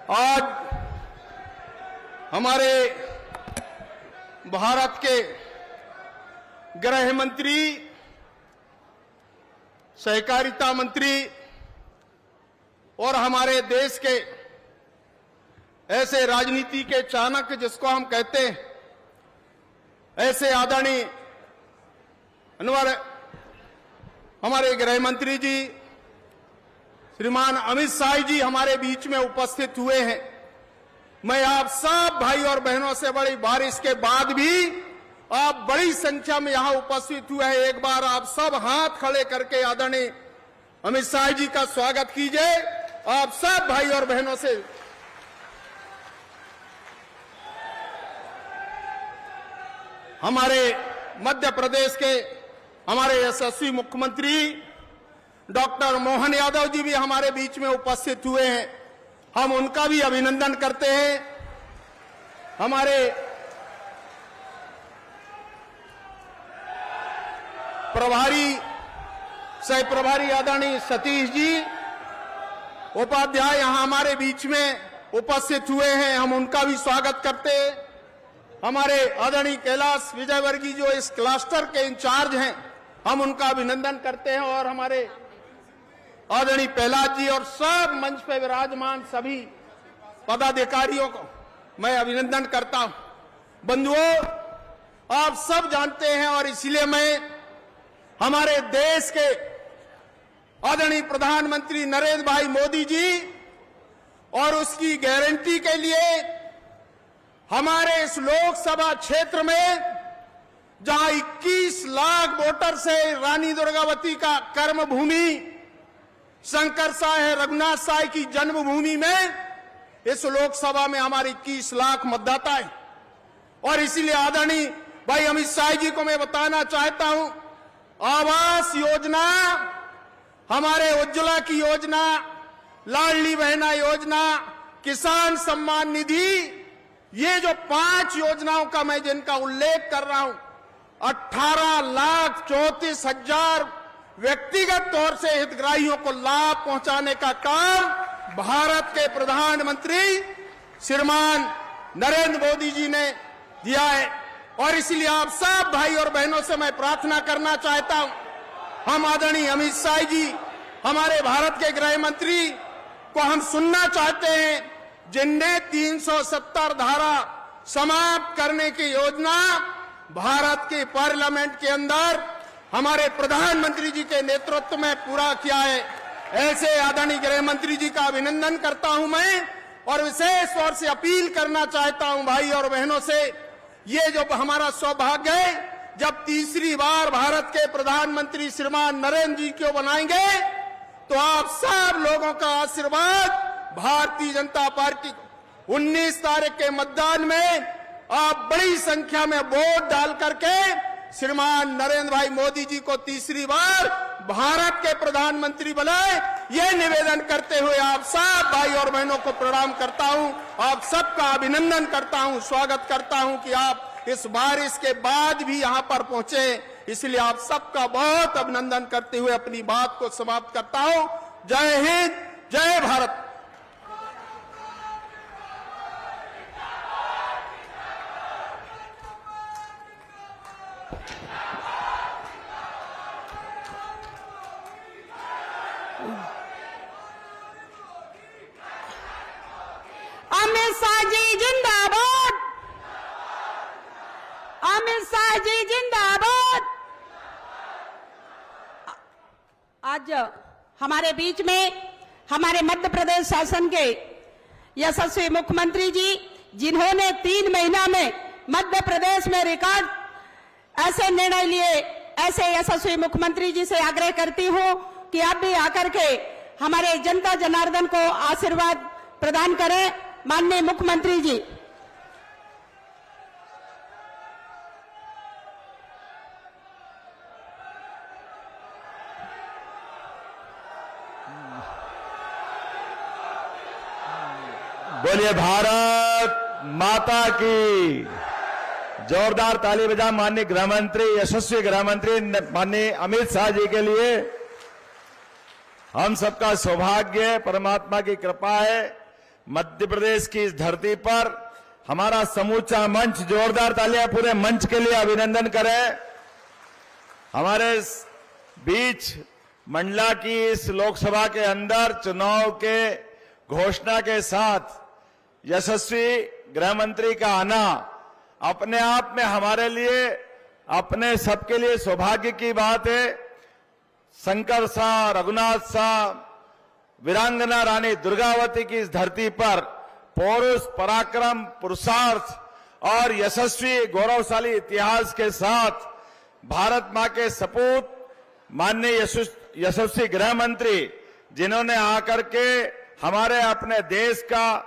आज हमारे भारत के गृह मंत्री, सहकारिता मंत्री और हमारे देश के ऐसे राजनीति के चाणक्य जिसको हम कहते हैं, ऐसे आदरणीय हमारे गृह मंत्री जी श्रीमान अमित शाह जी हमारे बीच में उपस्थित हुए हैं। मैं आप सब भाई और बहनों से बड़ी बारिश के बाद भी आप बड़ी संख्या में यहां उपस्थित हुए हैं। एक बार आप सब हाथ खड़े करके आदरणीय अमित शाह जी का स्वागत कीजिए। आप सब भाई और बहनों से हमारे मध्य प्रदेश के हमारे यशस्वी मुख्यमंत्री डॉक्टर मोहन यादव जी भी हमारे बीच में उपस्थित हुए हैं। हम उनका भी अभिनंदन करते हैं। हमारे प्रभारी सह प्रभारी आदरणीय सतीश जी उपाध्याय यहां हमारे बीच में उपस्थित हुए हैं। हम उनका भी स्वागत करते हैं। हमारे आदरणीय कैलाश विजयवर्गीय जो इस क्लस्टर के इंचार्ज हैं, हम उनका अभिनंदन करते हैं। और हमारे आदरणीय प्रहलाद जी और सब मंच पे विराजमान सभी पदाधिकारियों को मैं अभिनंदन करता हूं। बंधुओं, आप सब जानते हैं और इसलिए मैं हमारे देश के आदरणीय प्रधानमंत्री नरेंद्र भाई मोदी जी और उसकी गारंटी के लिए हमारे इस लोकसभा क्षेत्र में जहां 21 लाख वोटर से रानी दुर्गावती का कर्म भूमि, शंकर साय रघुनाथ साय की जन्मभूमि में इस लोकसभा में हमारे 21 लाख मतदाता हैं। और इसीलिए आदरणीय भाई अमित शाह जी को मैं बताना चाहता हूं, आवास योजना, हमारे उज्ज्वला की योजना, लाडली बहना योजना, किसान सम्मान निधि, ये जो 5 योजनाओं का मैं जिनका उल्लेख कर रहा हूं, 18,34,000 व्यक्तिगत तौर से हितग्राहियों को लाभ पहुंचाने का काम भारत के प्रधानमंत्री श्रीमान नरेंद्र मोदी जी ने दिया है। और इसलिए आप सब भाई और बहनों से मैं प्रार्थना करना चाहता हूं, हम आदरणीय अमित शाह जी हमारे भारत के गृह मंत्री को हम सुनना चाहते हैं, जिनने 370 धारा समाप्त करने की योजना भारत के पार्लियामेंट के अंदर हमारे प्रधानमंत्री जी के नेतृत्व में पूरा किया है। ऐसे आदरणीय गृह मंत्री जी का अभिनंदन करता हूं मैं। और विशेष तौर से अपील करना चाहता हूं भाई और बहनों से, ये जो हमारा सौभाग्य है, जब तीसरी बार भारत के प्रधानमंत्री श्रीमान नरेंद्र जी को बनाएंगे तो आप सब लोगों का आशीर्वाद भारतीय जनता पार्टी को 19 तारीख के मतदान में आप बड़ी संख्या में वोट डाल करके श्रीमान नरेंद्र भाई मोदी जी को तीसरी बार भारत के प्रधानमंत्री बनाए, ये निवेदन करते हुए आप सब भाई और बहनों को प्रणाम करता हूं। आप सबका अभिनंदन करता हूं, स्वागत करता हूं कि आप इस बारिश के बाद भी यहां पर पहुंचे। इसलिए आप सबका बहुत अभिनंदन करते हुए अपनी बात को समाप्त करता हूं। जय हिंद, जय भारत। अमित शाह जी जिंदाबाद, अमित शाह जी जिंदाबाद। आज हमारे बीच में हमारे मध्य प्रदेश शासन के यशस्वी मुख्यमंत्री जी, जिन्होंने 3 महीना में मध्य प्रदेश में रिकॉर्ड ऐसे निर्णय लिए, ऐसे यशस्वी मुख्यमंत्री जी से आग्रह करती हूं कि आप भी आकर के हमारे जनता जनार्दन को आशीर्वाद प्रदान करें। माननीय मुख्यमंत्री जी, बोलिए भारत माता की। जोरदार ताली बजा माननीय गृह मंत्री, यशस्वी गृह मंत्री माननीय अमित शाह जी के लिए। हम सबका सौभाग्य, परमात्मा की कृपा है मध्य प्रदेश की इस धरती पर हमारा समूचा मंच, जोरदार तालियां पूरे मंच के लिए अभिनंदन करें। हमारे बीच मंडला की इस लोकसभा के अंदर चुनाव के घोषणा के साथ यशस्वी गृह मंत्री का आना अपने आप में हमारे लिए, अपने सबके लिए सौभाग्य की बात है। शंकर शाह, रघुनाथ शाह, वीरांगना रानी दुर्गावती की इस धरती पर पौरुष, पराक्रम, पुरुषार्थ और यशस्वी गौरवशाली इतिहास के साथ भारत मां के सपूत माननीय यशस्वी गृह मंत्री, जिन्होंने आकर के हमारे अपने देश का,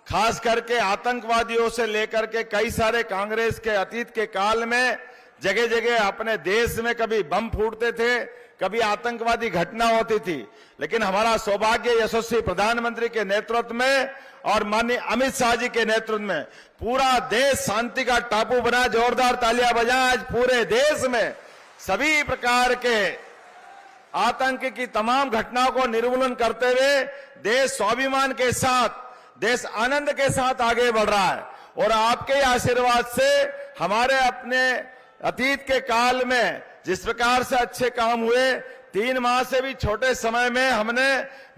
खास करके आतंकवादियों से लेकर के कई सारे कांग्रेस के अतीत के काल में जगह जगह अपने देश में कभी बम फूटते थे, कभी आतंकवादी घटना होती थी, लेकिन हमारा सौभाग्य यशस्वी प्रधानमंत्री के नेतृत्व में और माननीय अमित शाह जी के नेतृत्व में पूरा देश शांति का टापू बना। जोरदार तालियां बजाएं। आज पूरे देश में सभी प्रकार के आतंक की तमाम घटनाओं को निर्मूलन करते हुए देश स्वाभिमान के साथ, देश आनंद के साथ आगे बढ़ रहा है। और आपके आशीर्वाद से हमारे अपने अतीत के काल में जिस प्रकार से अच्छे काम हुए, 3 माह से भी छोटे समय में हमने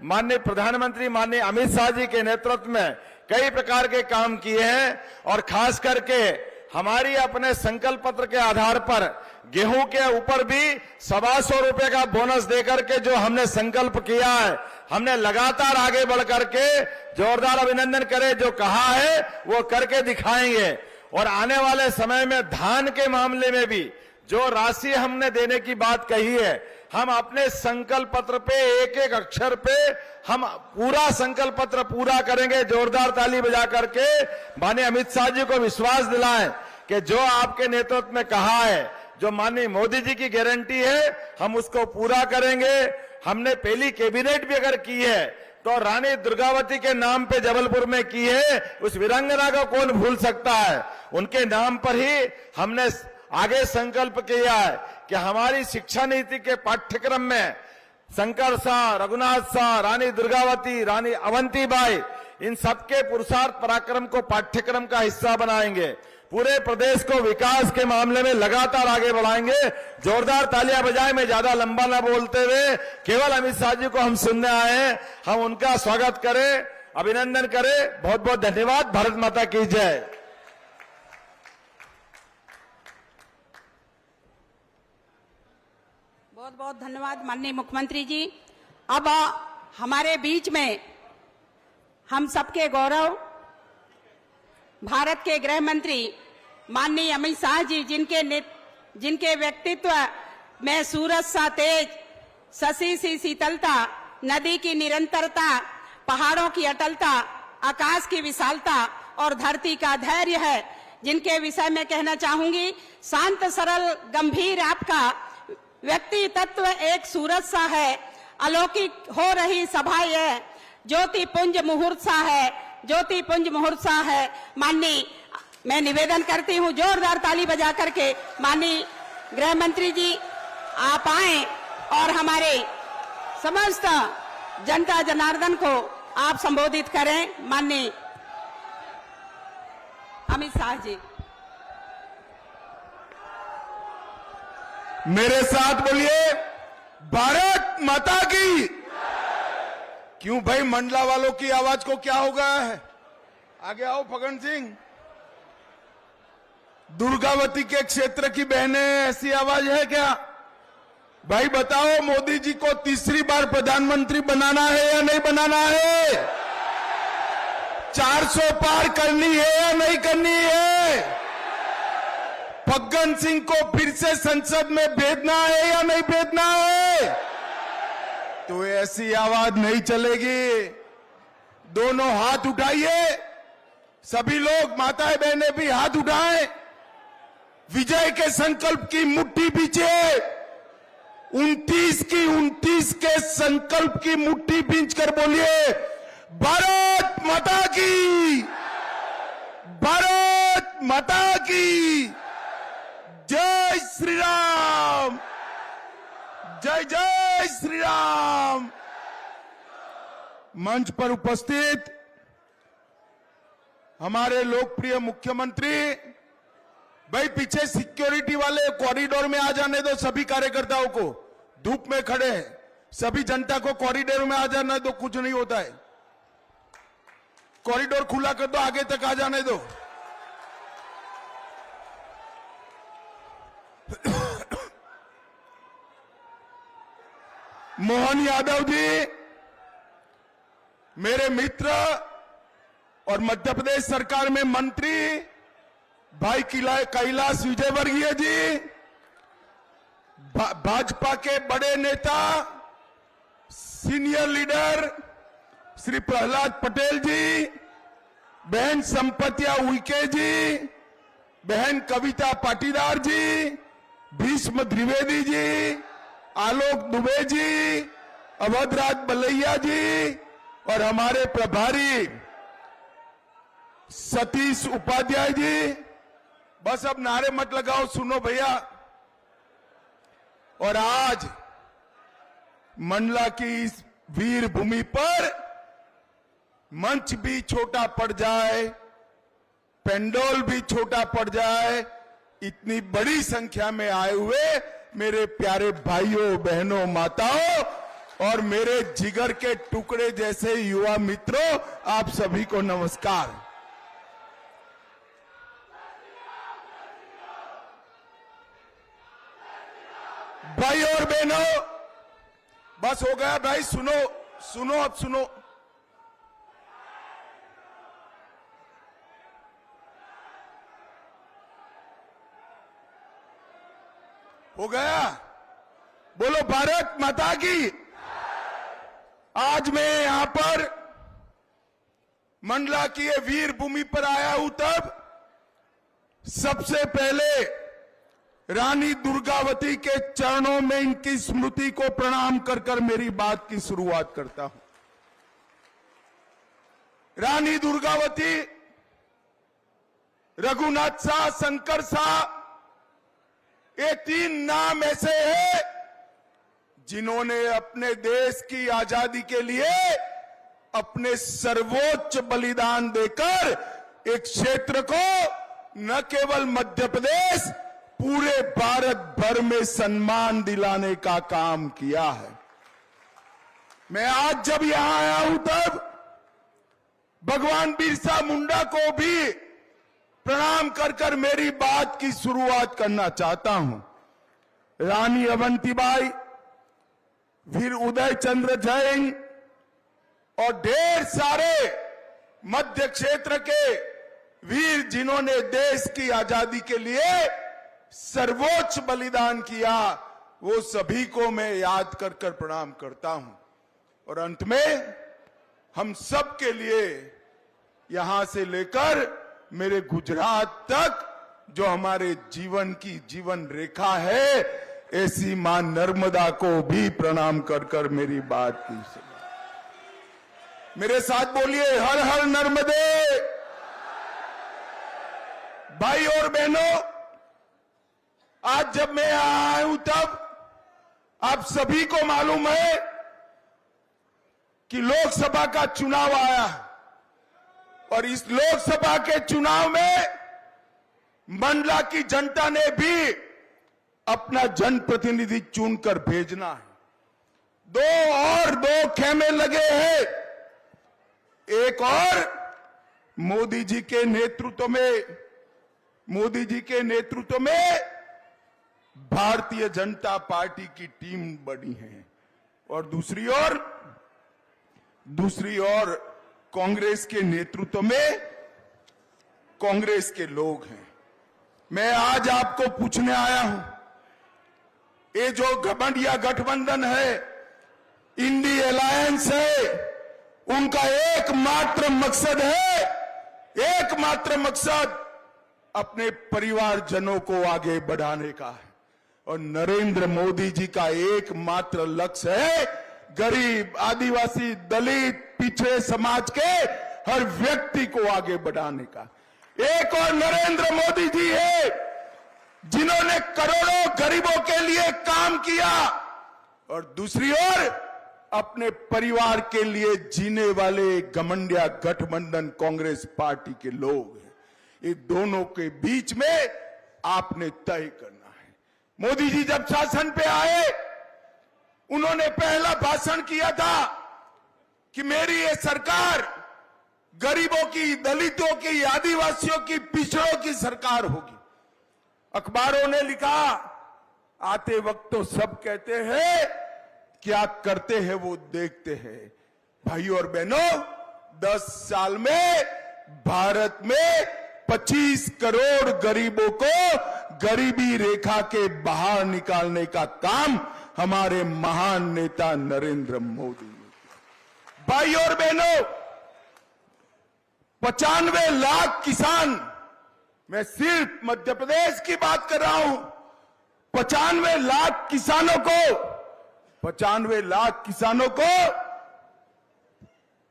माननीय प्रधानमंत्री माननीय अमित शाह जी के नेतृत्व में कई प्रकार के काम किए हैं। और खास करके हमारी अपने संकल्प पत्र के आधार पर गेहूं के ऊपर भी 125 रुपए का बोनस देकर के जो हमने संकल्प किया है, हमने लगातार आगे बढ़ करके जोरदार अभिनंदन करें। जो कहा है वो करके दिखाएंगे। और आने वाले समय में धान के मामले में भी जो राशि हमने देने की बात कही है, हम अपने संकल्प पत्र पे एक एक अक्षर पे हम पूरा संकल्प पत्र पूरा करेंगे। जोरदार ताली बजा करके माननीय अमित शाह जी को विश्वास दिलाएं कि जो आपके नेतृत्व में कहा है, जो माननीय मोदी जी की गारंटी है, हम उसको पूरा करेंगे। हमने पहली कैबिनेट भी अगर की है तो रानी दुर्गावती के नाम पे जबलपुर में की है। उस वीरांगना को कौन भूल सकता है। उनके नाम पर ही हमने आगे संकल्प किया है कि हमारी शिक्षा नीति के पाठ्यक्रम में शंकर शाह, रघुनाथ शाह, रानी दुर्गावती, रानी अवंतीबाई, इन सबके पुरुषार्थ पराक्रम को पाठ्यक्रम का हिस्सा बनाएंगे। पूरे प्रदेश को विकास के मामले में लगातार आगे बढ़ाएंगे। जोरदार तालियां बजाएं। मैं ज्यादा लंबा ना बोलते हुए केवल अमित शाह जी को हम सुनने आए हैं, हम उनका स्वागत करें, अभिनंदन करें। बहुत बहुत धन्यवाद। भारत माता की जय। बहुत बहुत धन्यवाद माननीय मुख्यमंत्री जी। अब हमारे बीच में हम सबके गौरव भारत के गृह मंत्री माननीय अमित शाह जी, जिनके व्यक्तित्व में सूरज सा तेज, शशि सी शीतलता, नदी की निरंतरता, पहाड़ों की अटलता, आकाश की विशालता और धरती का धैर्य है, जिनके विषय में कहना चाहूंगी। शांत, सरल, गंभीर आपका व्यक्ति तत्व एक सूरज सा है। अलौकिक हो रही सभा यह ज्योति पुंज मुहूर्त सा है, ज्योति पुंज मुहूर्त सा है। माननीय, मैं निवेदन करती हूं जोरदार ताली बजा करके माननीय गृह मंत्री जी आप आए और हमारे समस्त जनता जनार्दन को आप संबोधित करें। माननीय अमित शाह जी मेरे साथ बोलिए, भारत माता की। क्यों भाई, मंडला वालों की आवाज को क्या हो गया है? आगे आओ फगन सिंह। दुर्गावती के क्षेत्र की बहनें, ऐसी आवाज है क्या? भाई बताओ, मोदी जी को तीसरी बार प्रधानमंत्री बनाना है या नहीं बनाना है? 400 पार करनी है या नहीं करनी है? फग्गन सिंह को फिर से संसद में भेजना है या नहीं भेजना है? तो ऐसी आवाज नहीं चलेगी। दोनों हाथ उठाइए, सभी लोग, माताएं बहनें भी हाथ उठाएं। विजय के संकल्प की मुट्ठी पीछे, 29 के संकल्प की मुट्ठी बींच कर बोलिए, भारत माता की, भारत माता की जय श्री राम, जय जय श्री राम। मंच पर उपस्थित हमारे लोकप्रिय मुख्यमंत्री, भाई पीछे सिक्योरिटी वाले कॉरिडोर में आ जाने दो सभी कार्यकर्ताओं को, धूप में खड़े हैं, सभी जनता को कॉरिडोर में आ जाने दो, कुछ नहीं होता है। कॉरिडोर खुला कर दो, आगे तक आ जाने दो। मोहन यादव जी मेरे मित्र और मध्य प्रदेश सरकार में मंत्री भाई कैलाश विजयवर्गीय जी, भाजपा के बड़े नेता सीनियर लीडर श्री प्रहलाद पटेल जी, बहन संपत्तिया उइके जी, बहन कविता पाटीदार जी, भीष्म द्विवेदी जी, आलोक दुबे जी, अवधराज बलैया जी और हमारे प्रभारी सतीश उपाध्याय जी। बस अब नारे मत लगाओ, सुनो भैया। और आज मंडला की इस वीर भूमि पर मंच भी छोटा पड़ जाए, पेंडोल भी छोटा पड़ जाए, इतनी बड़ी संख्या में आए हुए मेरे प्यारे भाइयों बहनों माताओं और मेरे जिगर के टुकड़े जैसे युवा मित्रों, आप सभी को नमस्कार। भाई और बहनों, बस हो गया भाई, सुनो सुनो अब सुनो। हो गया, बोलो भारत माता की। आज मैं यहां पर मंडला की ये वीर भूमि पर आया हूं, तब सबसे पहले रानी दुर्गावती के चरणों में इनकी स्मृति को प्रणाम कर कर मेरी बात की शुरुआत करता हूं। रानी दुर्गावती, रघुनाथ शाह, शंकर शाह, ये तीन नाम ऐसे हैं जिन्होंने अपने देश की आजादी के लिए अपने सर्वोच्च बलिदान देकर एक क्षेत्र को न केवल मध्य प्रदेश, पूरे भारत भर में सम्मान दिलाने का काम किया है। मैं आज जब यहां आया हूं तब भगवान बिरसा मुंडा को भी प्रणाम कर कर मेरी बात की शुरुआत करना चाहता हूं। रानी अवंतीबाई, फिर उदय चंद्र जैन और ढेर सारे मध्य क्षेत्र के वीर जिन्होंने देश की आजादी के लिए सर्वोच्च बलिदान किया, वो सभी को मैं याद कर कर प्रणाम करता हूं। और अंत में हम सब के लिए यहां से लेकर मेरे गुजरात तक जो हमारे जीवन की जीवन रेखा है, ऐसी मां नर्मदा को भी प्रणाम कर कर मेरी बात की। मेरे साथ बोलिए, हर हर नर्मदे। भाई और बहनों, आज जब मैं यहां आया हूं तब आप सभी को मालूम है कि लोकसभा का चुनाव आया और इस लोकसभा के चुनाव में मंडला की जनता ने भी अपना जनप्रतिनिधि चुनकर भेजना है। दो खेमे लगे हैं, एक और मोदी जी के नेतृत्व में भारतीय जनता पार्टी की टीम बनी है और दूसरी ओर कांग्रेस के नेतृत्व में कांग्रेस के लोग हैं। मैं आज आपको पूछने आया हूं, ये जो घमंडिया गठबंधन है, इंडी अलायंस है, उनका एकमात्र मकसद अपने परिवारजनों को आगे बढ़ाने का है और नरेंद्र मोदी जी का एकमात्र लक्ष्य है गरीब, आदिवासी, दलित, पिछड़े समाज के हर व्यक्ति को आगे बढ़ाने का। एक और नरेंद्र मोदी जी है जिन्होंने करोड़ों गरीबों के लिए काम किया और दूसरी ओर अपने परिवार के लिए जीने वाले घमंडिया गठबंधन कांग्रेस पार्टी के लोग हैं। ये दोनों के बीच में आपने तय करना है। मोदी जी जब शासन पे आए, उन्होंने पहला भाषण किया था कि मेरी ये सरकार गरीबों की, दलितों की, आदिवासियों की, पिछड़ों की सरकार होगी। अखबारों ने लिखा, आते वक्त तो सब कहते हैं, क्या करते हैं वो देखते हैं। भाइयों और बहनों, 10 साल में भारत में 25 करोड़ गरीबों को गरीबी रेखा के बाहर निकालने का काम हमारे महान नेता नरेंद्र मोदी ने किया। भाइयों और बहनों, 95 लाख किसान, मैं सिर्फ मध्य प्रदेश की बात कर रहा हूं, 95 लाख किसानों को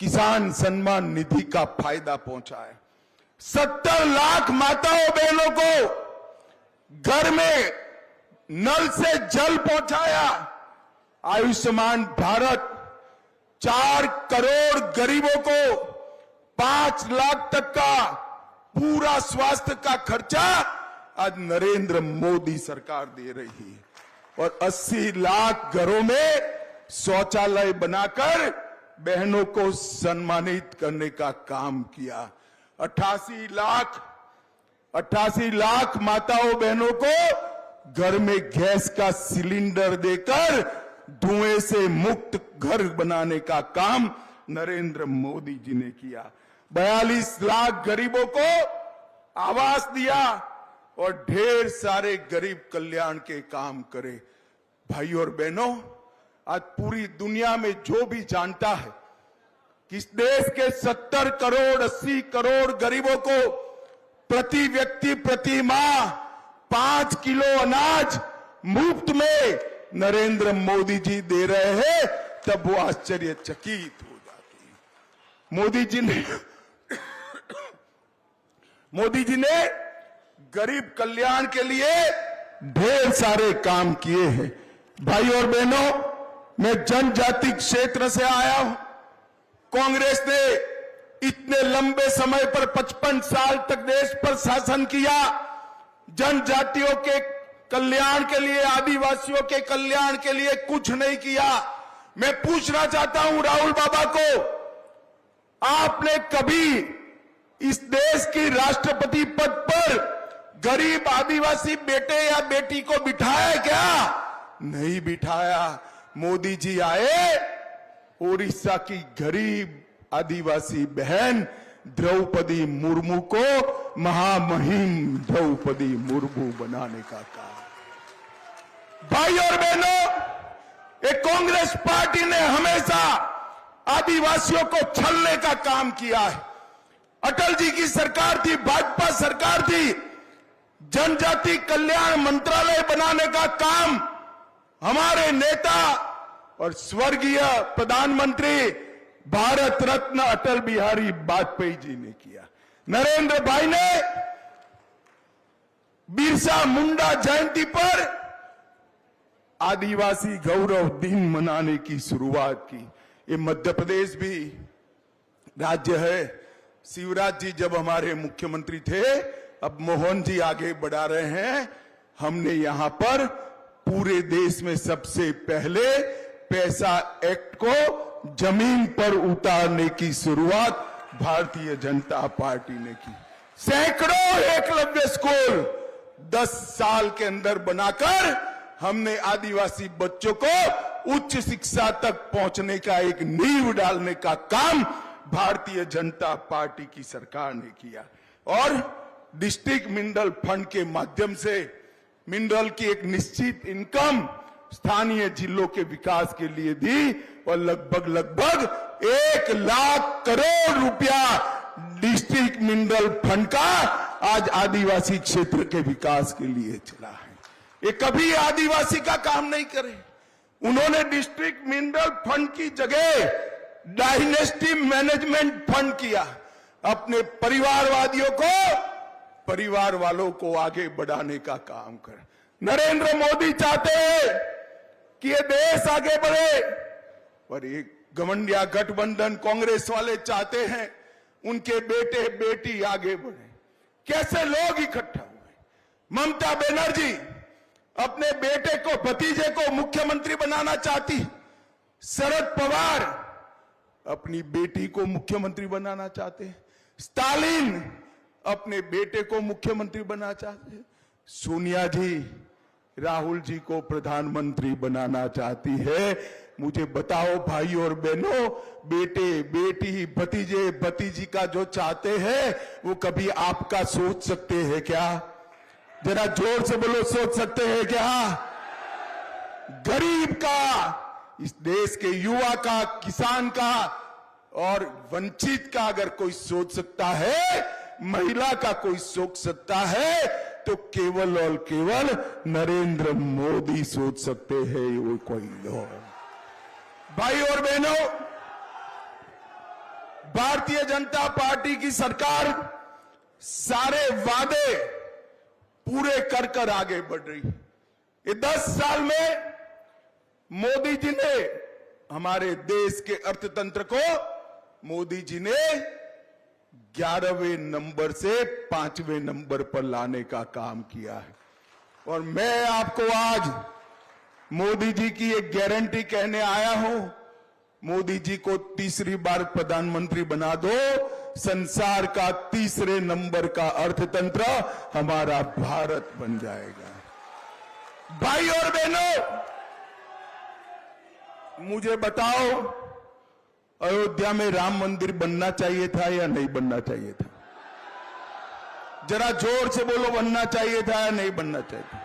किसान सम्मान निधि का फायदा पहुंचा है। 70 लाख माताओं बहनों को घर में नल से जल पहुंचाया। आयुष्मान भारत, 4 करोड़ गरीबों को 5 लाख तक का पूरा स्वास्थ्य का खर्चा आज नरेंद्र मोदी सरकार दे रही है। और 80 लाख घरों में शौचालय बनाकर बहनों को सम्मानित करने का काम किया। 88 लाख माताओं बहनों को घर में गैस का सिलेंडर देकर धुएं से मुक्त घर बनाने का काम नरेंद्र मोदी जी ने किया। 42 लाख गरीबों को आवास दिया और ढेर सारे गरीब कल्याण के काम करे। भाइयों और बहनों, आज पूरी दुनिया में जो भी जानता है कि इस देश के 70 करोड़ 80 करोड़ गरीबों को प्रति व्यक्ति प्रति माह 5 किलो अनाज मुफ्त में नरेंद्र मोदी जी दे रहे हैं, तब वो आश्चर्यचकित हो जाती है। मोदी जी ने गरीब कल्याण के लिए ढेर सारे काम किए हैं। भाइयों और बहनों, मैं जनजाति क्षेत्र से आया हूं। कांग्रेस ने इतने लंबे समय पर 55 साल तक देश पर शासन किया, जनजातियों के कल्याण के लिए, आदिवासियों के कल्याण के लिए कुछ नहीं किया। मैं पूछना चाहता हूं राहुल बाबा को, आपने कभी इस देश की राष्ट्रपति पद पर गरीब आदिवासी बेटे या बेटी को बिठाया क्या? नहीं बिठाया। मोदी जी आए, उड़ीसा की गरीब आदिवासी बहन द्रौपदी मुर्मू को महामहिम द्रौपदी मुर्मू बनाने का काम। भाई और बहनों, एक कांग्रेस पार्टी ने हमेशा आदिवासियों को छलने का काम किया है। अटल जी की सरकार थी, भाजपा सरकार थी, जनजाति कल्याण मंत्रालय बनाने का काम हमारे नेता और स्वर्गीय प्रधानमंत्री भारत रत्न अटल बिहारी वाजपेयी जी ने किया। नरेंद्र भाई ने बिरसा मुंडा जयंती पर आदिवासी गौरव दिन मनाने की शुरुआत की। ये मध्य प्रदेश भी राज्य है। शिवराज जी जब हमारे मुख्यमंत्री थे, अब मोहन जी आगे बढ़ा रहे हैं, हमने यहां पर पूरे देश में सबसे पहले पैसा एक्ट को जमीन पर उतारने की शुरुआत भारतीय जनता पार्टी ने की। सैकड़ों एकलव्य स्कूल 10 साल के अंदर बनाकर हमने आदिवासी बच्चों को उच्च शिक्षा तक पहुंचने का एक नींव डालने का काम भारतीय जनता पार्टी की सरकार ने किया। और डिस्ट्रिक्ट मिनरल फंड के माध्यम से मिनरल की एक निश्चित इनकम स्थानीय जिलों के विकास के लिए दी और लगभग 1 लाख करोड़ रुपया डिस्ट्रिक्ट मिनरल फंड का आज आदिवासी क्षेत्र के विकास के लिए चला है। ये कभी आदिवासी का काम नहीं करे। उन्होंने डिस्ट्रिक्ट मिनरल फंड की जगह डायनेस्टी मैनेजमेंट फंड किया। अपने परिवारवादियों को, परिवार वालों को आगे बढ़ाने का काम कर। नरेंद्र मोदी चाहते हैं कि ये देश आगे बढ़े। और एक गठबंधन गठबंधन कांग्रेस वाले चाहते हैं उनके बेटे बेटी आगे बढ़े। कैसे लोग इकट्ठा हुए। ममता बनर्जी अपने बेटे को भतीजे को मुख्यमंत्री बनाना चाहती। शरद पवार अपनी बेटी को मुख्यमंत्री बनाना चाहते हैं। स्टालिन अपने बेटे को मुख्यमंत्री बनाना चाहते हैं। सोनिया जी राहुल जी को प्रधानमंत्री बनाना चाहती है। मुझे बताओ भाई और बहनों, बेटे बेटी भतीजे भतीजी का जो चाहते हैं वो कभी आपका सोच सकते हैं क्या? जरा जोर से बोलो, सोच सकते हैं क्या? गरीब का, इस देश के युवा का, किसान का और वंचित का अगर कोई सोच सकता है, महिला का कोई सोच सकता है, तो केवल और केवल नरेंद्र मोदी सोच सकते हैं। वो कोई लोग भाई और बहनों, भारतीय जनता पार्टी की सरकार सारे वादे पूरे कर कर आगे बढ़ रही है। ये 10 साल में मोदी जी ने हमारे देश के अर्थतंत्र को, मोदी जी ने 11वें नंबर से 5वें नंबर पर लाने का काम किया है। और मैं आपको आज मोदी जी की एक गारंटी कहने आया हूं। मोदी जी को तीसरी बार प्रधानमंत्री बना दो, संसार का तीसरे नंबर का अर्थतंत्र हमारा भारत बन जाएगा। भाई और बहनों, मुझे बताओ, अयोध्या में राम मंदिर बनना चाहिए था या नहीं बनना चाहिए था? जरा जोर से बोलो, बनना चाहिए था या नहीं बनना चाहिए था?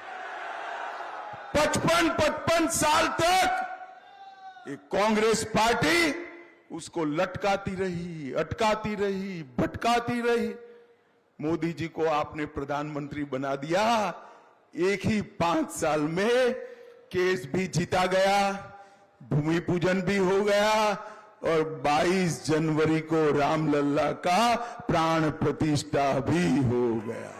55 साल तक ये कांग्रेस पार्टी उसको लटकाती रही, अटकाती रही, भटकाती रही। मोदी जी को आपने प्रधानमंत्री बना दिया। एक ही 5 साल में केस भी जीता गया, भूमि पूजन भी हो गया और 22 जनवरी को रामलला का प्राण प्रतिष्ठा भी हो गया।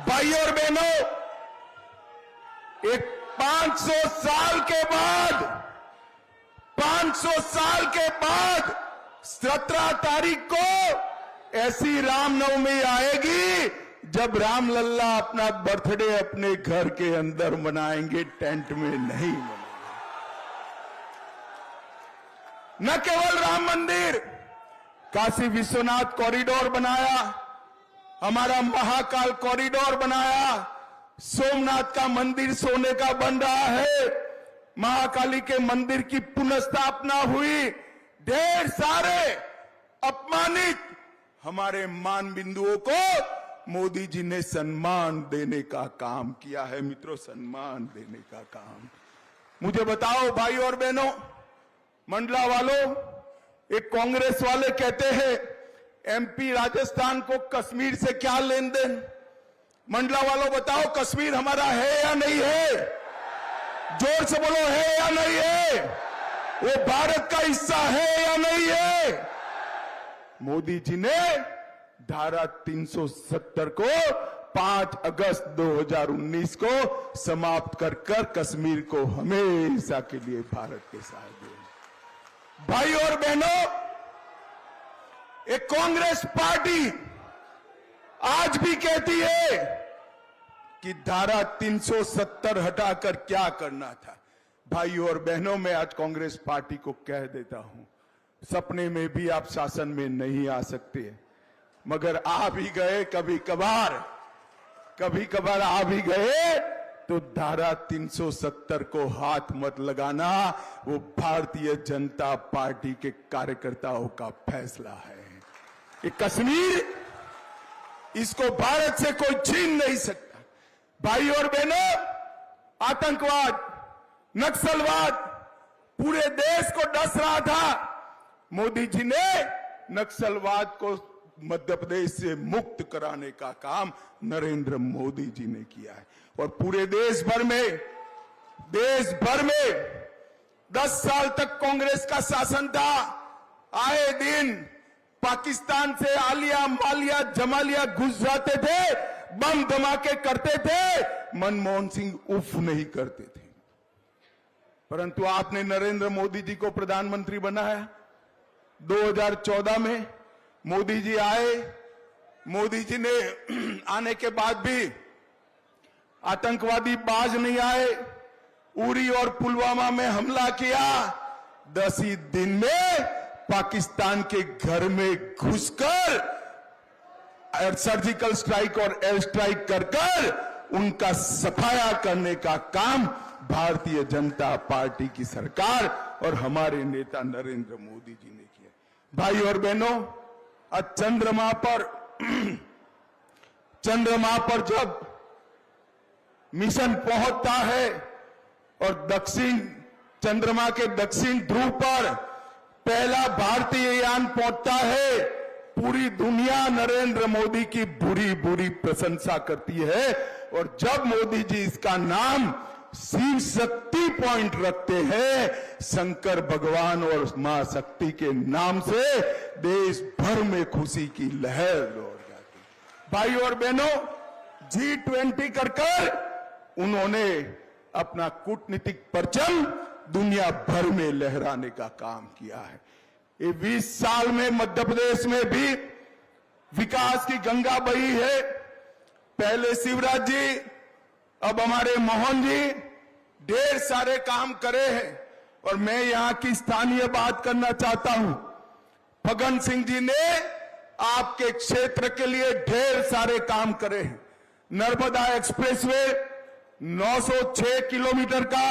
भाई और बहनों, एक 500 साल के बाद 17 तारीख को ऐसी रामनवमी आएगी जब रामलल्ला अपना बर्थडे अपने घर के अंदर मनाएंगे, टेंट में नहीं मनाएंगे। न केवल राम मंदिर, काशी विश्वनाथ कॉरिडोर बनाया, हमारा महाकाल कॉरिडोर बनाया, सोमनाथ का मंदिर सोने का बन रहा है, महाकाली के मंदिर की पुनर्स्थापना हुई। ढेर सारे अपमानित हमारे मान बिंदुओं को मोदी जी ने सम्मान देने का काम किया है। मित्रों, सम्मान देने का काम। मुझे बताओ भाई और बहनों, मंडला वालों, एक कांग्रेस वाले कहते हैं एमपी राजस्थान को कश्मीर से क्या लेन देन? मंडला वालों बताओ, कश्मीर हमारा है या नहीं है? जोर से बोलो, है या नहीं है? वो भारत का हिस्सा है या नहीं है? मोदी जी ने धारा 370 को 5 अगस्त 2019 को समाप्त कर कश्मीर को हमेशा के लिए भारत के साथ दिया। भाई और बहनों, एक कांग्रेस पार्टी आज भी कहती है कि धारा 370 हटाकर क्या करना था। भाइयों और बहनों, मैं आज कांग्रेस पार्टी को कह देता हूं, सपने में भी आप शासन में नहीं आ सकते, मगर आ भी गए कभी कभार आ भी गए तो धारा 370 को हाथ मत लगाना। वो भारतीय जनता पार्टी के कार्यकर्ताओं का फैसला है। ये कश्मीर, इसको भारत से कोई छीन नहीं सकता। भाई और बहनों, आतंकवाद, नक्सलवाद पूरे देश को डस रहा था। मोदी जी ने नक्सलवाद को मध्य प्रदेश से मुक्त कराने का काम नरेंद्र मोदी जी ने किया है। और पूरे देश भर में 10 साल तक कांग्रेस का शासन था। आए दिन पाकिस्तान से आलिया मालिया जमालिया घुस जाते थे, बम धमाके करते थे, मनमोहन सिंह उफ नहीं करते थे। परंतु आपने नरेंद्र मोदी जी को प्रधानमंत्री बनाया। 2014 में मोदी जी आए। मोदी जी ने आने के बाद भी आतंकवादी बाज नहीं आए। उरी और पुलवामा में हमला किया। 10 ही दिन में पाकिस्तान के घर में घुसकर सर्जिकल स्ट्राइक और एयर स्ट्राइक कर उनका सफाया करने का काम भारतीय जनता पार्टी की सरकार और हमारे नेता नरेंद्र मोदी जी ने किया। भाई और बहनों, आज चंद्रमा पर जब मिशन पहुंचता है और चंद्रमा के दक्षिण ध्रुव पर पहला भारतीय यान पहुंचता है, पूरी दुनिया नरेंद्र मोदी की बुरी बुरी प्रशंसा करती है। और जब मोदी जी इसका नाम शिव शक्ति पॉइंट रखते हैं, शंकर भगवान और मां शक्ति के नाम से देश भर में खुशी की लहर दौड़ जाती। भाई और बहनों, G20 कर उन्होंने अपना कूटनीतिक परचम दुनिया भर में लहराने का काम किया है। ये 20 साल में मध्य प्रदेश में भी विकास की गंगा बही है। पहले शिवराज जी, अब हमारे मोहन जी ढेर सारे काम करे हैं। और मैं यहां की स्थानीय बात करना चाहता हूं। फग्गन सिंह जी ने आपके क्षेत्र के लिए ढेर सारे काम करे हैं। नर्मदा एक्सप्रेसवे 906 किलोमीटर का,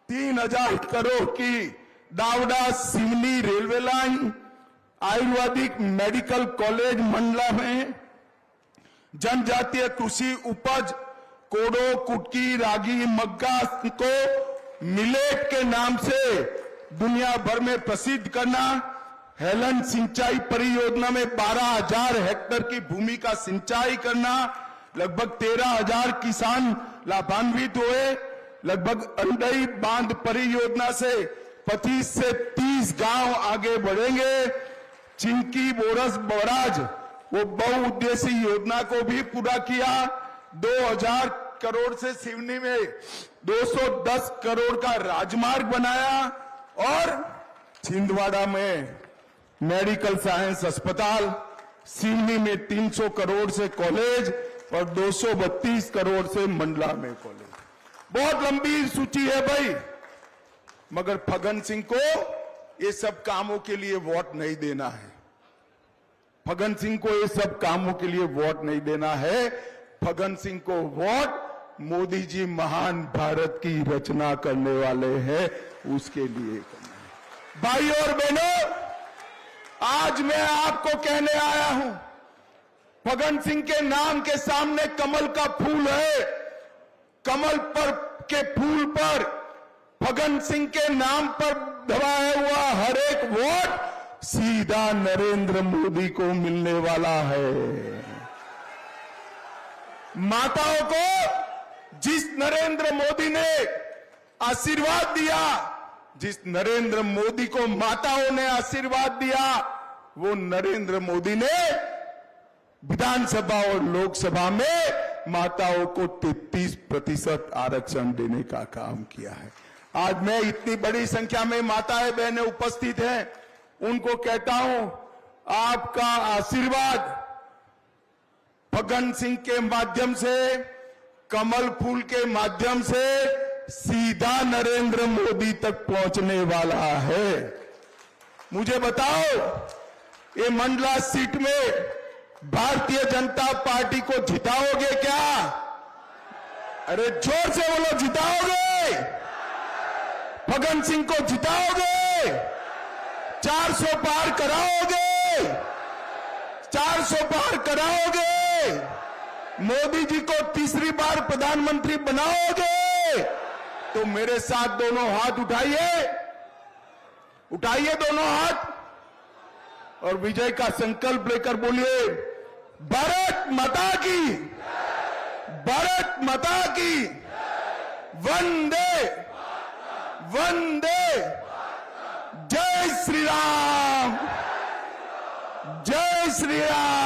3000 करोड़ की दावड़ा Seoni railway line, Ayurvedic medical college Mandla में, जनजातीय कृषि उपज कोडो, कुटकी, रागी, मग्गा को मिलेट के नाम से दुनिया भर में प्रसिद्ध करना, हेलन सिंचाई परियोजना में 12,000 हेक्टेयर की भूमि का सिंचाई करना, लगभग 13,000 किसान लाभान्वित हुए। लगभग अंडई बांध परियोजना से 25 से 30 गांव आगे बढ़ेंगे। चिंकी बोरस बराज वो बहुउद्देशीय योजना को भी पूरा किया। 2000 करोड़ से सिवनी में 210 करोड़ का राजमार्ग बनाया और छिंदवाड़ा में मेडिकल साइंस अस्पताल, सिवनी में 300 करोड़ से कॉलेज और 232 करोड़ से मंडला में कॉलेज। बहुत लंबी सूची है भाई, मगर फग्गन सिंह को ये सब कामों के लिए वोट नहीं देना है। फग्गन सिंह को ये सब कामों के लिए वोट नहीं देना है। फग्गन सिंह को वोट मोदी जी महान भारत की रचना करने वाले हैं, उसके लिए करना है। भाई और बहनों, आज मैं आपको कहने आया हूं, फग्गन सिंह के नाम के सामने कमल का फूल है। कमल पर के फूल पर फग्गन सिंह के नाम पर दबाया हुआ हर एक वोट सीधा नरेंद्र मोदी को मिलने वाला है। माताओं को जिस नरेंद्र मोदी ने आशीर्वाद दिया, जिस नरेंद्र मोदी को माताओं ने आशीर्वाद दिया, वो नरेंद्र मोदी ने विधानसभा और लोकसभा में माताओं को 33% आरक्षण देने का काम किया है। आज मैं इतनी बड़ी संख्या में माताएं बहनें उपस्थित हैं, उनको कहता हूं, आपका आशीर्वाद फग्गन सिंह के माध्यम से, कमल फूल के माध्यम से सीधा नरेंद्र मोदी तक पहुंचने वाला है। मुझे बताओ, ये मंडला सीट में भारतीय जनता पार्टी को जिताओगे क्या? अरे जोर से बोलो, जिताओगे? फग्गन सिंह को जिताओगे? 400 पार कराओगे? 400 पार कराओगे? मोदी जी को तीसरी बार प्रधानमंत्री बनाओगे? तो मेरे साथ दोनों हाथ उठाइए, उठाइए दोनों हाथ और विजय का संकल्प लेकर बोलिए, भारत माता की, भारत माता की, वंदे वंदे, जय श्री राम, जय श्री राम।